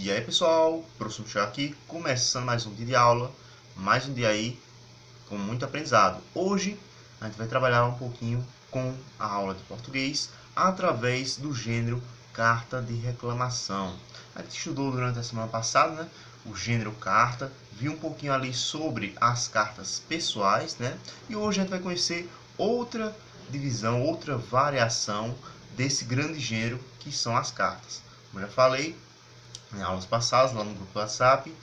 E aí pessoal, professor Michel aqui, começando mais um dia de aula, mais um dia aí com muito aprendizado. Hoje a gente vai trabalhar um pouquinho com a aula de português através do gênero carta de reclamação. A gente estudou durante a semana passada, né, o gênero carta, viu um pouquinho ali sobre as cartas pessoais, né, e hoje a gente vai conhecer outra divisão, outra variação desse grande gênero que são as cartas. Como eu já falei em aulas passadas, lá no grupo do WhatsApp,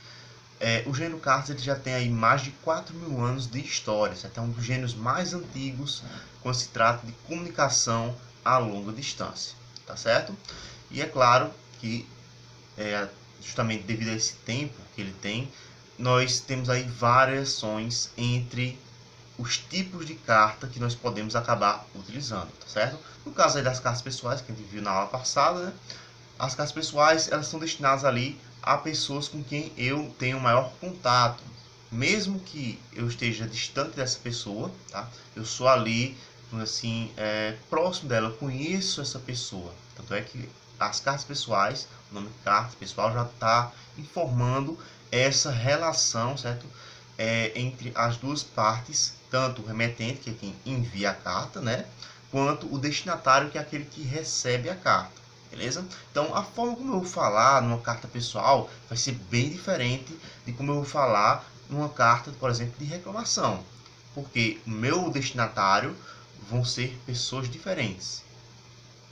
o gênero cartas ele já tem aí mais de 4.000 anos de história, certo? É um dos gêneros mais antigos quando se trata de comunicação a longa distância, tá certo? E é claro que, justamente devido a esse tempo que ele tem, nós temos aí variações entre os tipos de carta que nós podemos acabar utilizando, tá certo? No caso aí das cartas pessoais, que a gente viu na aula passada, né? As cartas pessoais, elas são destinadas ali a pessoas com quem eu tenho maior contato. Mesmo que eu esteja distante dessa pessoa, tá? Eu sou ali, assim, próximo dela, eu conheço essa pessoa. Tanto é que as cartas pessoais, o nome carta pessoal já está informando essa relação, certo? Entre as duas partes, tanto o remetente, que é quem envia a carta, né? Quanto o destinatário, que é aquele que recebe a carta. Beleza? Então, a forma como eu vou falar numa carta pessoal vai ser bem diferente de como eu vou falar numa carta, por exemplo, de reclamação. Porque o meu destinatário vão ser pessoas diferentes.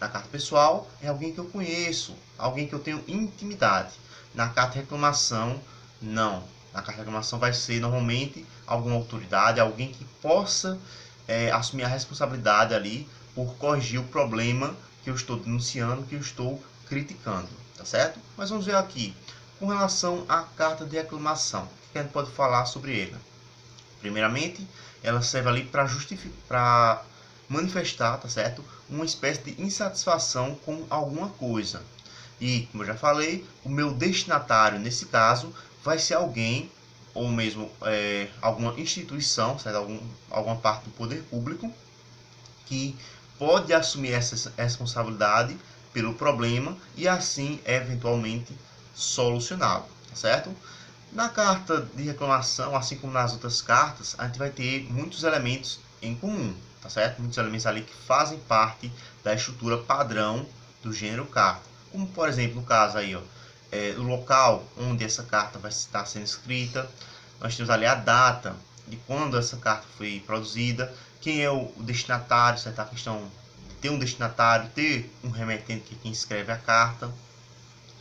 Na carta pessoal, é alguém que eu conheço, alguém que eu tenho intimidade. Na carta de reclamação, não. Na carta de reclamação vai ser, normalmente, alguma autoridade, alguém que possa assumir a responsabilidade ali por corrigir o problema que eu estou denunciando, que eu estou criticando, tá certo? Mas vamos ver aqui, com relação à carta de reclamação, o que a gente pode falar sobre ela? Primeiramente, ela serve ali para manifestar, tá certo? Uma espécie de insatisfação com alguma coisa. E, como eu já falei, o meu destinatário, nesse caso, vai ser alguém, ou mesmo alguma instituição, certo? Alguma parte do poder público, que pode assumir essa responsabilidade pelo problema e assim eventualmente solucioná-lo, tá certo? Na carta de reclamação, assim como nas outras cartas, a gente vai ter muitos elementos em comum, tá certo? Muitos elementos ali que fazem parte da estrutura padrão do gênero carta. Como, por exemplo, no caso aí, ó, o local onde essa carta vai estar sendo escrita, nós temos ali a data de quando essa carta foi produzida, quem é o destinatário, certo? A questão de ter um destinatário, ter um remetente, que é quem escreve a carta,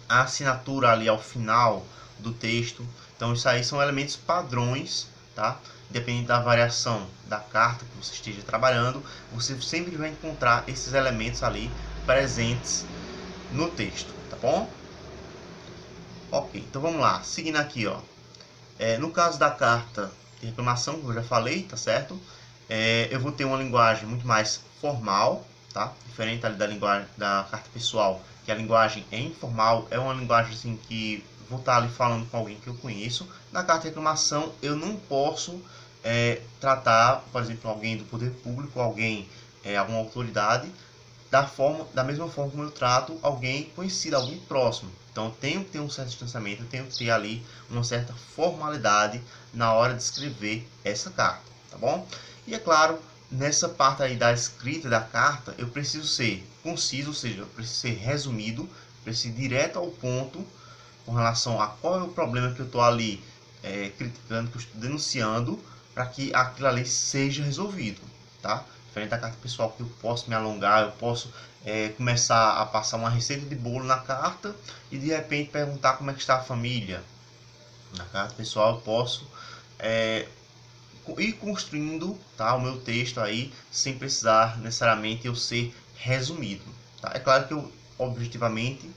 a assinatura ali ao final do texto. Então isso aí são elementos padrões, tá? Independente da variação da carta que você esteja trabalhando, você sempre vai encontrar esses elementos ali presentes no texto, tá bom? Ok, então vamos lá, seguindo aqui, ó. No caso da carta de reclamação, como eu já falei, tá certo? Eu vou ter uma linguagem muito mais formal, tá? Diferente ali da linguagem da carta pessoal, que a linguagem é informal, é uma linguagem assim que vou estar ali falando com alguém que eu conheço. Na carta de reclamação, eu não posso tratar, por exemplo, alguém do poder público, alguém, alguma autoridade, da mesma forma como eu trato alguém conhecido, alguém próximo. Então eu tenho que ter um certo distanciamento, eu tenho que ter ali uma certa formalidade na hora de escrever essa carta, tá bom? E é claro, nessa parte aí da escrita da carta, eu preciso ser conciso, ou seja, eu preciso ser resumido, preciso ir direto ao ponto com relação a qual é o problema que eu estou ali criticando, que eu estou denunciando, para que aquilo ali seja resolvido, tá? Diferente da carta pessoal, que eu posso me alongar, eu posso começar a passar uma receita de bolo na carta e de repente perguntar como é que está a família. Na carta pessoal eu posso ir construindo, tá, o meu texto aí sem precisar necessariamente eu ser resumido, tá? É claro que eu objetivamente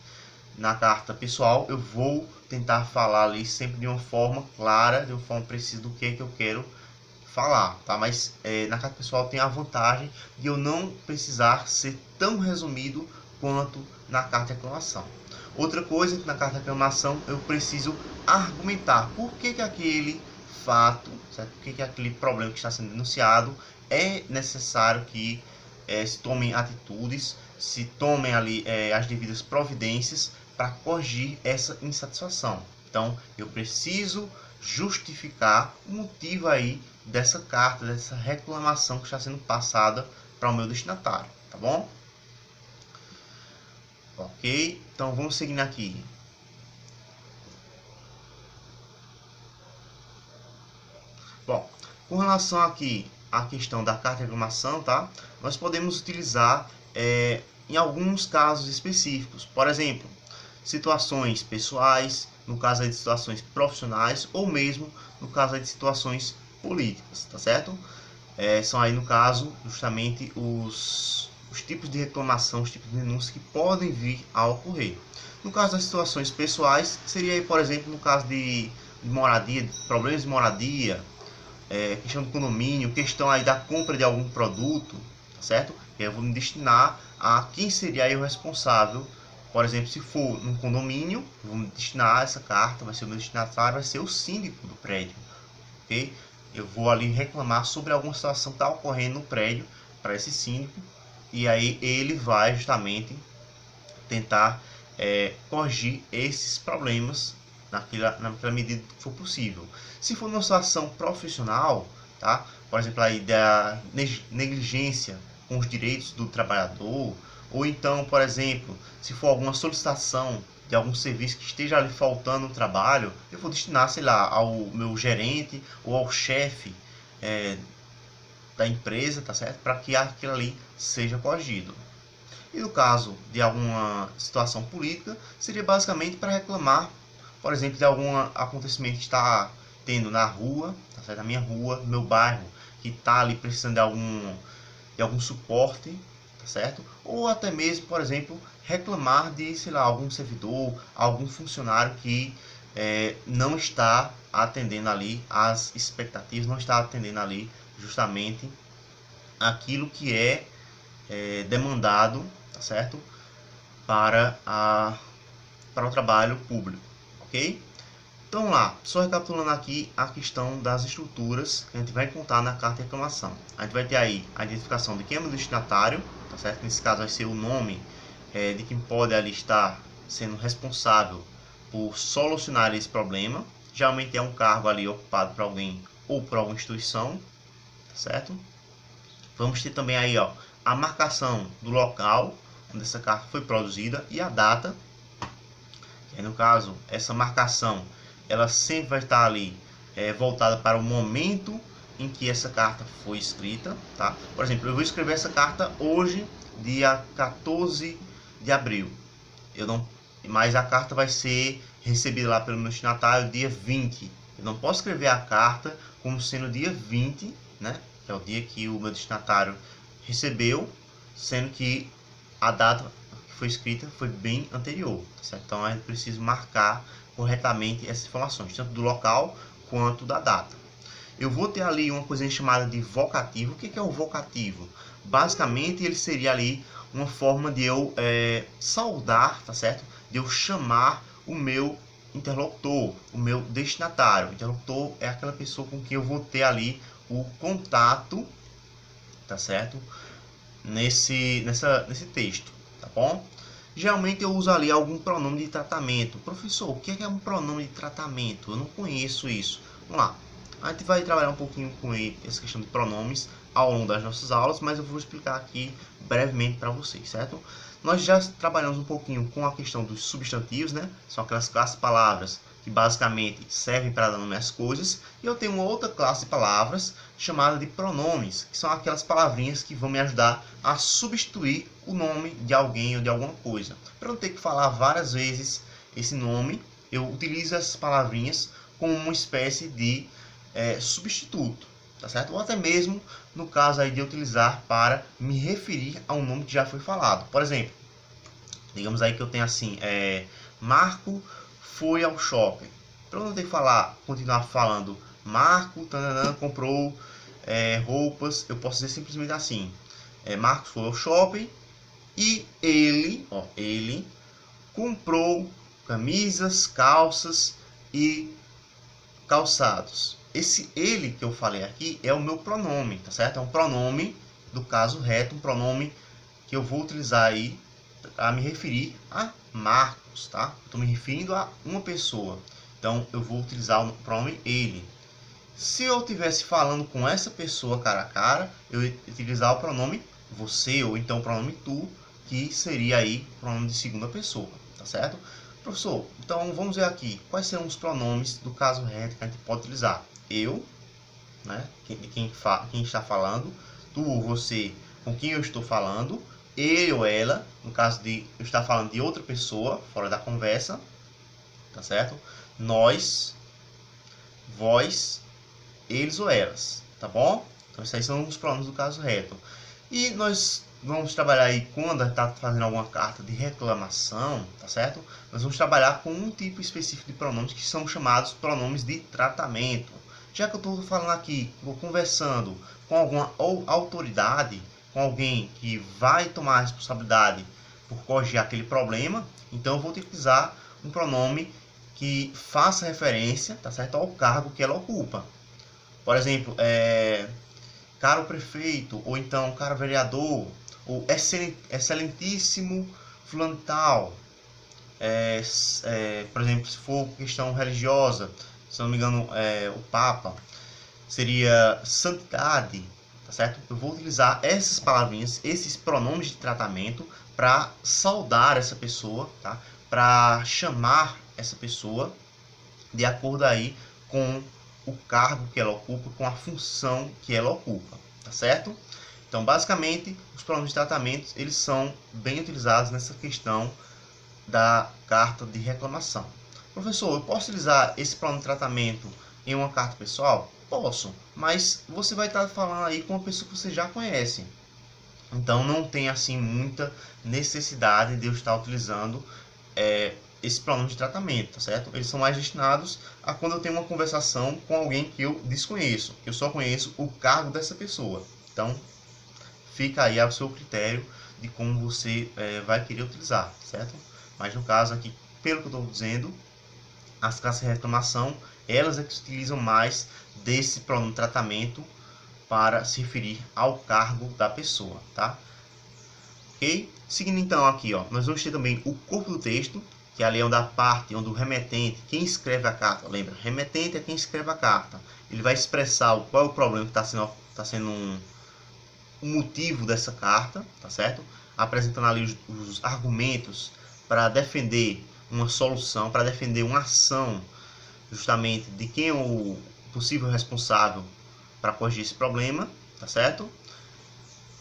na carta pessoal eu vou tentar falar ali sempre de uma forma clara, de uma forma precisa do que é que eu quero falar, tá? Mas na carta pessoal tem a vantagem de eu não precisar ser tão resumido quanto na carta de reclamação. Outra coisa é que na carta de reclamação eu preciso argumentar por que aquele fato, certo? Por que aquele problema que está sendo denunciado é necessário que se tomem atitudes, se tomem ali as devidas providências para corrigir essa insatisfação. Então, eu preciso justificar o motivo aí dessa carta, dessa reclamação que está sendo passada para o meu destinatário, tá bom? Ok, então vamos seguindo aqui. Bom, com relação aqui à questão da carta de reclamação, tá? Nós podemos utilizar em alguns casos específicos. Por exemplo, situações pessoais, no caso aí de situações profissionais, ou mesmo no caso aí de situações políticas, tá certo? São aí no caso justamente os tipos de reclamação, os tipos de denúncia que podem vir a ocorrer. No caso das situações pessoais, seria aí, por exemplo, no caso de moradia, problemas de moradia, questão do condomínio, questão aí da compra de algum produto, tá certo? E aí eu vou me destinar a quem seria aí o responsável. Por exemplo, se for num condomínio, eu vou me destinar a essa carta, vai ser o meu destinatário, vai ser o síndico do prédio, ok? Eu vou ali reclamar sobre alguma situação que está ocorrendo no prédio para esse síndico, e aí ele vai justamente tentar corrigir esses problemas naquela medida que for possível. Se for numa situação profissional, tá? Por exemplo, aí da negligência com os direitos do trabalhador, ou então, por exemplo, se for alguma solicitação de algum serviço que esteja ali faltando no trabalho, eu vou destinar, sei lá, ao meu gerente ou ao chefe da empresa, tá certo? Para que aquilo ali seja corrigido. E no caso de alguma situação política, seria basicamente para reclamar, por exemplo, de algum acontecimento que está tendo na rua, tá certo? Na minha rua, no meu bairro, que está ali precisando de algum suporte, tá certo? Ou até mesmo, por exemplo, reclamar de, sei lá, algum servidor, algum funcionário que não está atendendo ali as expectativas, não está atendendo ali justamente aquilo que é demandado, tá certo? Para o trabalho público, ok? Então lá, só recapitulando aqui a questão das estruturas que a gente vai contar na carta de reclamação. A gente vai ter aí a identificação de quem é o destinatário, tá certo? Nesse caso vai ser o nome de quem pode ali estar sendo responsável por solucionar esse problema. Geralmente é um cargo ali ocupado por alguém ou por alguma instituição, tá certo? Vamos ter também aí, ó, a marcação do local onde essa carta foi produzida e a data. E no caso, essa marcação ela sempre vai estar ali voltada para o momento em que essa carta foi escrita, tá? Por exemplo, eu vou escrever essa carta hoje, dia 14 de abril. Mas a carta vai ser recebida lá pelo meu destinatário dia 20. Eu não posso escrever a carta como sendo dia 20, né? Que é o dia que o meu destinatário recebeu, sendo que a data que foi escrita foi bem anterior, certo? Então a gente precisa marcar corretamente essas informações, tanto do local quanto da data. Eu vou ter ali uma coisa chamada de vocativo. O que é o vocativo? Basicamente ele seria ali uma forma de eu saudar, tá certo? De eu chamar o meu interlocutor, o meu destinatário. O interlocutor é aquela pessoa com quem eu vou ter ali o contato, tá certo? Nesse texto, tá bom? Geralmente eu uso ali algum pronome de tratamento. Professor, o que é um pronome de tratamento? Eu não conheço isso. Vamos lá. A gente vai trabalhar um pouquinho com essa questão de pronomes ao longo das nossas aulas, mas eu vou explicar aqui brevemente para vocês, certo? Nós já trabalhamos um pouquinho com a questão dos substantivos, né? São aquelas classes de palavras que basicamente servem para dar nome às coisas. E eu tenho uma outra classe de palavras chamada de pronomes, que são aquelas palavrinhas que vão me ajudar a substituir o nome de alguém ou de alguma coisa. Para não ter que falar várias vezes esse nome, eu utilizo essas palavrinhas como uma espécie de substituto, tá certo? Ou até mesmo no caso aí de utilizar para me referir a um nome que já foi falado. Por exemplo, digamos aí que eu tenho assim, Marco foi ao shopping. Para eu não ter que continuar falando Marco comprou roupas, eu posso dizer simplesmente assim, Marcos foi ao shopping e ele comprou camisas, calças e calçados. Esse ele que eu falei aqui é o meu pronome, tá certo? É um pronome do caso reto, um pronome que eu vou utilizar aí a me referir a Marcos, tá? Estou me referindo a uma pessoa. Então, eu vou utilizar o pronome ele. Se eu estivesse falando com essa pessoa cara a cara, eu ia utilizar o pronome você, ou então o pronome tu, que seria aí o pronome de segunda pessoa, tá certo? Professor, então vamos ver aqui, quais são os pronomes do caso reto que a gente pode utilizar? Eu, né, quem está falando, tu ou você, com quem eu estou falando, ele ou ela, no caso de eu estar falando de outra pessoa, fora da conversa, tá certo? Nós, vós, eles ou elas, tá bom? Então esses aí são os pronomes do caso reto. E nós vamos trabalhar aí quando está fazendo alguma carta de reclamação, tá certo? Nós vamos trabalhar com um tipo específico de pronomes que são chamados pronomes de tratamento. Já que eu estou falando aqui, vou conversando com alguma autoridade, com alguém que vai tomar a responsabilidade por corrigir aquele problema, então eu vou utilizar um pronome que faça referência, tá certo, ao cargo que ela ocupa. Por exemplo, caro prefeito, ou então caro vereador, ou excelentíssimo fulano tal. Por exemplo, se for questão religiosa, se não me engano, o Papa, seria santidade, tá certo? Eu vou utilizar essas palavrinhas, esses pronomes de tratamento para saudar essa pessoa, tá? Para chamar essa pessoa de acordo aí com o cargo que ela ocupa, com a função que ela ocupa, tá certo? Então, basicamente, os pronomes de tratamento, eles são bem utilizados nessa questão da carta de reclamação. Professor, eu posso utilizar esse pronome de tratamento em uma carta pessoal? Posso, mas você vai estar falando aí com uma pessoa que você já conhece. Então, não tem assim muita necessidade de eu estar utilizando esse pronome de tratamento, tá certo? Eles são mais destinados a quando eu tenho uma conversação com alguém que eu desconheço, que eu só conheço o cargo dessa pessoa. Então, fica aí ao seu critério de como você vai querer utilizar, certo? Mas no caso aqui, pelo que eu estou dizendo, as cartas de reclamação, elas é que utilizam mais desse pronome de tratamento para se referir ao cargo da pessoa, tá? Ok? Seguindo então aqui, ó, nós vamos ter também o corpo do texto, que ali é onde a parte, onde o remetente, quem escreve a carta, lembra, remetente é quem escreve a carta, ele vai expressar qual é o problema que está sendo o motivo dessa carta, tá certo? Apresentando ali os argumentos para defender uma solução, para defender uma ação, justamente de quem é o possível responsável para corrigir esse problema, tá certo?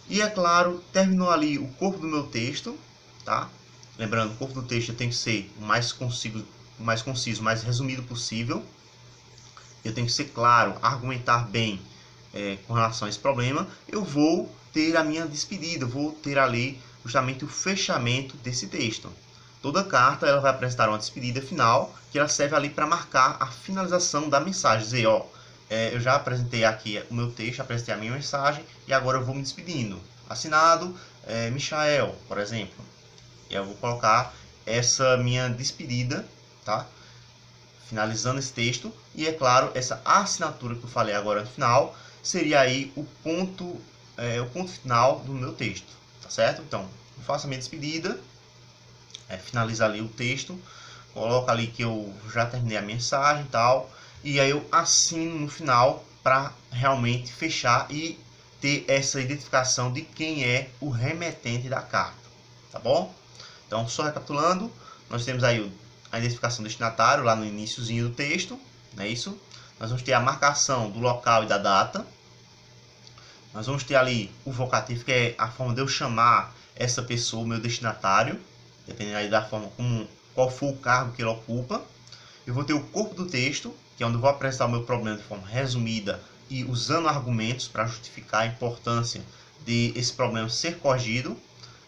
E é claro, terminou ali o corpo do meu texto, tá? Lembrando, o corpo do texto tem que ser o mais conciso, mais resumido possível. Eu tenho que ser claro, argumentar bem com relação a esse problema. Eu vou ter a minha despedida, vou ter ali justamente o fechamento desse texto. Toda carta ela vai apresentar uma despedida final, que ela serve ali para marcar a finalização da mensagem. Dizer, ó, eu já apresentei aqui o meu texto, apresentei a minha mensagem e agora eu vou me despedindo. Assinado, Michael, por exemplo. E eu vou colocar essa minha despedida, tá? Finalizando esse texto. E é claro, essa assinatura que eu falei agora no final seria aí o ponto final do meu texto, tá certo? Então, eu faço a minha despedida, finalizo ali o texto, coloco ali que eu já terminei a mensagem e tal, e aí eu assino no final para realmente fechar e ter essa identificação de quem é o remetente da carta, tá bom? Então, só recapitulando, nós temos aí a identificação do destinatário lá no iniciozinho do texto, não é isso? Nós vamos ter a marcação do local e da data. Nós vamos ter ali o vocativo, que é a forma de eu chamar essa pessoa, o meu destinatário, dependendo aí da forma qual for o cargo que ele ocupa. Eu vou ter o corpo do texto, que é onde eu vou apresentar o meu problema de forma resumida e usando argumentos para justificar a importância de esse problema ser corrigido.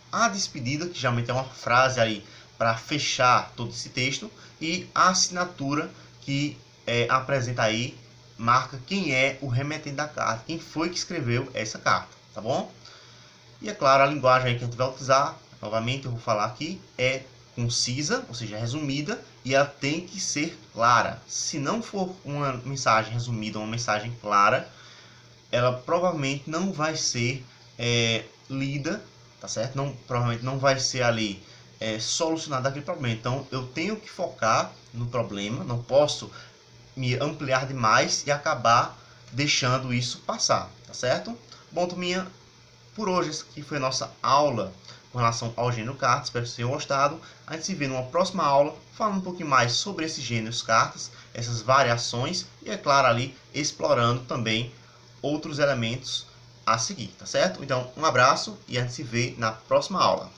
A despedida, que geralmente é uma frase aí para fechar todo esse texto, e a assinatura, que apresenta aí, marca quem é o remetente da carta, quem foi que escreveu essa carta, tá bom? E é claro, a linguagem aí que a gente vai utilizar, novamente eu vou falar aqui, é concisa, ou seja, resumida, e ela tem que ser clara. Se não for uma mensagem resumida, uma mensagem clara, ela provavelmente não vai ser lida, tá certo? Provavelmente não vai ser ali solucionar daquele problema. Então eu tenho que focar no problema, não posso me ampliar demais e acabar deixando isso passar, tá certo? Bom, turminha, por hoje essa aqui foi a nossa aula com relação ao gênero cartas. Espero que vocês tenham gostado. A gente se vê numa próxima aula falando um pouquinho mais sobre esses gêneros cartas, essas variações e, é claro, ali explorando também outros elementos a seguir, tá certo? Então, um abraço e a gente se vê na próxima aula.